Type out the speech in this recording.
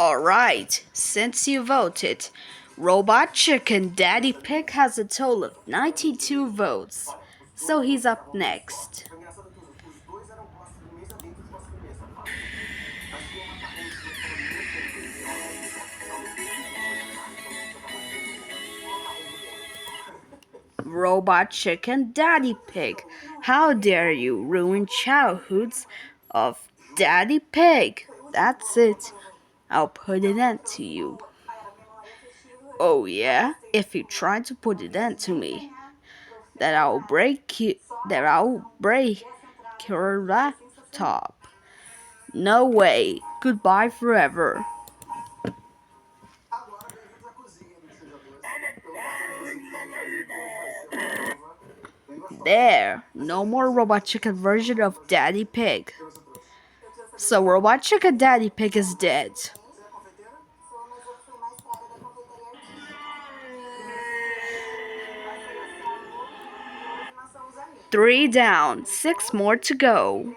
Alright, since you voted, Robot Chicken Daddy Pig has a total of 92 votes, so he's up next. Robot Chicken Daddy Pig, how dare you ruin childhoods of Daddy Pig? That's it. I'll put an end to you. Oh yeah? If you try to put an end to me, that I'll break your laptop. No way. Goodbye forever. There, no more Robot Chicken version of Daddy Pig. So Robot Chicken Daddy Pig is dead. Three down, six more to go.